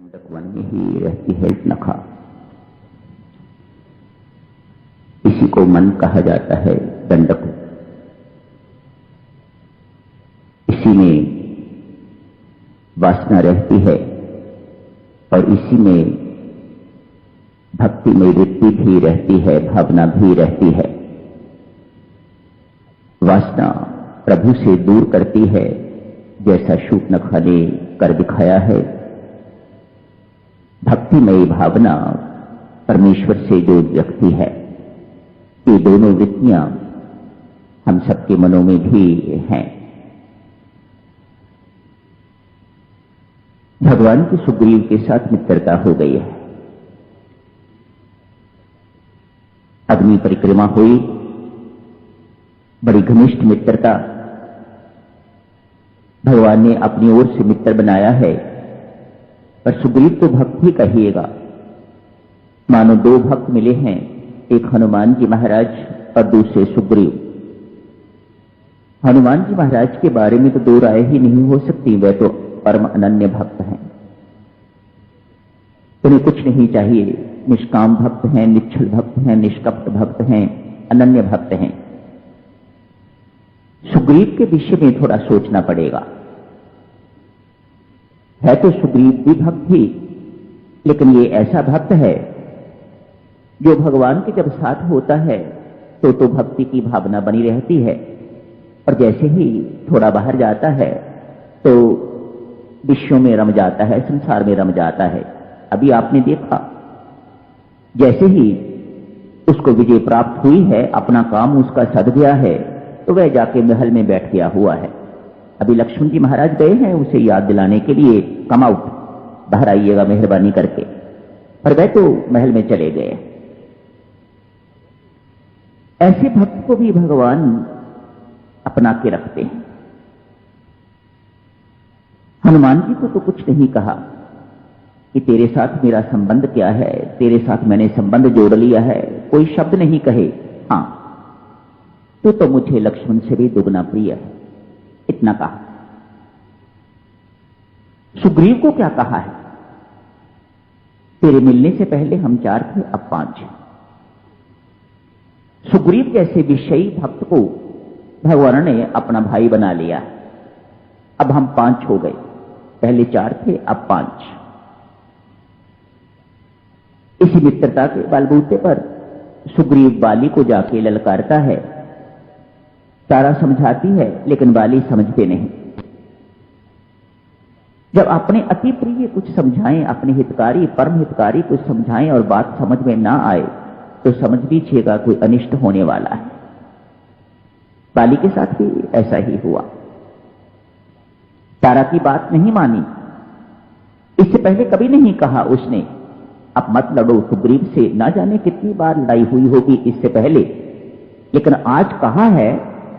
दंडक वन में ही रहती है नखा। इसी को मन कहा जाता है, दंडक। इसी में वासना रहती है और इसी में भक्ति में वृत्ति भी रहती है, भावना भी रहती है। वासना प्रभु से दूर करती है, जैसा शूर्पणखा ने कर दिखाया है। भक्तिमयी भावना परमेश्वर से जोड़ रखती है। ये दोनों वृत्तियां हम सबके मनों में भी हैं। भगवान की सुग्रीव के साथ मित्रता हो गई है। अग्नि परिक्रमा हुई, बड़ी घनिष्ठ मित्रता। भगवान ने अपनी ओर से मित्र बनाया है, पर सुग्रीव तो भक्त ही कहिएगा। मानो दो भक्त मिले हैं, एक हनुमान जी महाराज और दूसरे सुग्रीव। हनुमान जी महाराज के बारे में तो दो राय ही नहीं हो सकती, वे तो परम अनन्य भक्त हैं। उन्हें कुछ नहीं चाहिए, निष्काम भक्त हैं, निश्चल भक्त हैं, निष्कपट भक्त हैं, अनन्य भक्त हैं। सुग्रीव के विषय में थोड़ा सोचना पड़ेगा। है तो सुग्रीव भी भक्त ही, लेकिन ये ऐसा भक्त है जो भगवान के जब साथ होता है तो भक्ति की भावना बनी रहती है, और जैसे ही थोड़ा बाहर जाता है तो विषयों में रम जाता है, संसार में रम जाता है। अभी आपने देखा, जैसे ही उसको विजय प्राप्त हुई है, अपना काम उसका सध गया है, तो वह जाके महल में बैठ गया हुआ है। अभी लक्ष्मण जी महाराज गए हैं उसे याद दिलाने के लिए, कम आउट, बाहर आइएगा मेहरबानी करके, पर वह तो महल में चले गए। ऐसे भक्त को भी भगवान अपना के रखते हैं। हनुमान जी को तो कुछ नहीं कहा कि तेरे साथ मेरा संबंध क्या है, तेरे साथ मैंने संबंध जोड़ लिया है, कोई शब्द नहीं कहे। हां, तो मुझे लक्ष्मण से भी दुगना प्रिय है, इतना कहा। सुग्रीव को क्या कहा है? तेरे मिलने से पहले हम 4 थे, अब 5 हैं। सुग्रीव जैसे विषयी भक्त को भगवान ने अपना भाई बना लिया। अब हम 5 हो गए, पहले 4 थे, अब 5। इसी मित्रता के बलबूते पर सुग्रीव बाली को जाके ललकारता है। तारा समझाती है, लेकिन बाली समझते नहीं। जब अपने अति प्रिय कुछ समझाएं, अपने हितकारी परम हितकारी कुछ समझाएं और बात समझ में ना आए, तो समझ लीजिएगा कोई अनिष्ट होने वाला है। बाली के साथ भी ऐसा ही हुआ। तारा की बात नहीं मानी। इससे पहले कभी नहीं कहा उसने, अब मत लड़ो सुग्रीव से। ना जाने कितनी बार लड़ाई हुई होगी इससे पहले, लेकिन आज कहा है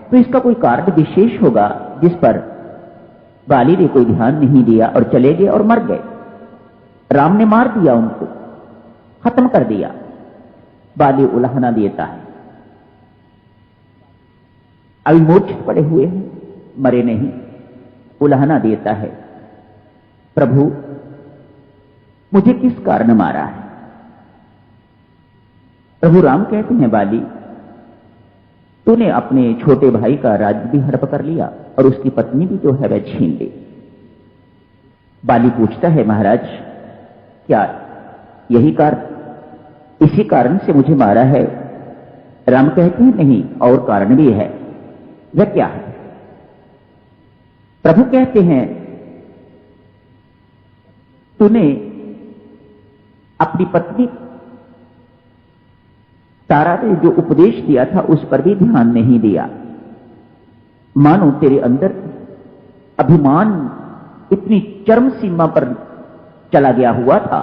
तो इसका कोई कारण विशेष होगा जिस पर बाली ने कोई ध्यान नहीं दिया और चले गए और मर गए। राम ने मार दिया, उनको खत्म कर दिया। बाली उलाहना देता है, अभी मूर्छित पड़े हुए हैं, मरे नहीं। उलाहना देता है, प्रभु मुझे किस कारण मारा है? प्रभु राम कहते हैं, बाली तूने अपने छोटे भाई का राज्य भी हड़प कर लिया और उसकी पत्नी भी जो है वह छीन ली। बाली पूछता है, महाराज क्या यही कारण, इसी कारण से मुझे मारा है? राम कहते हैं, नहीं, और कारण भी है। वह क्या है? प्रभु कहते हैं, तूने अपनी पत्नी तारा ने जो उपदेश दिया था उस पर भी ध्यान नहीं दिया। मानो तेरे अंदर अभिमान इतनी चरम सीमा पर चला गया हुआ था,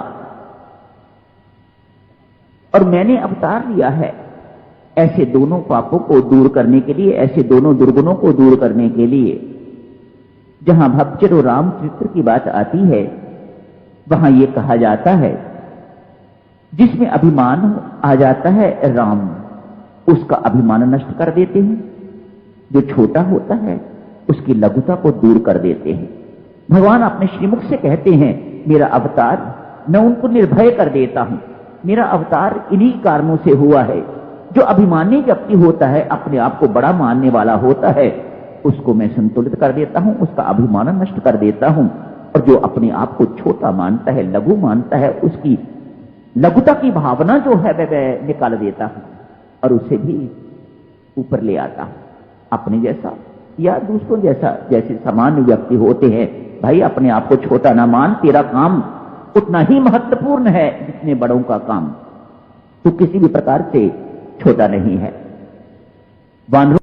और मैंने अवतार लिया है ऐसे दोनों पापों को दूर करने के लिए, ऐसे दोनों दुर्गुणों को दूर करने के लिए। जहां भक्तजन और रामचरित्र की बात आती है, वहां यह कहा जाता है, जिसमें अभिमान आ जाता है राम उसका अभिमान नष्ट कर देते हैं, जो छोटा होता है उसकी लघुता को दूर कर देते हैं। भगवान अपने श्रीमुख से कहते हैं मेरा अवतार, मैं उनको निर्भय कर देता हूं। मेरा अवतार इन्हीं कारणों से हुआ है। जो अभिमानी व्यक्ति होता है, अपने आप को बड़ा मानने वाला होता है, उसको मैं संतुलित कर देता हूं, उसका अभिमान नष्ट कर देता हूं। और जो अपने आप को छोटा मानता है, लघु मानता है, उसकी लघुता की भावना जो है वह निकाल देता हूं और उसे भी ऊपर ले आता हूं। अपने जैसा या दूसरों जैसा, जैसे सामान्य व्यक्ति होते हैं, भाई अपने आप को छोटा ना मान, तेरा काम उतना ही महत्वपूर्ण है जितने बड़ों का काम। तू किसी भी प्रकार से छोटा नहीं है। वानरों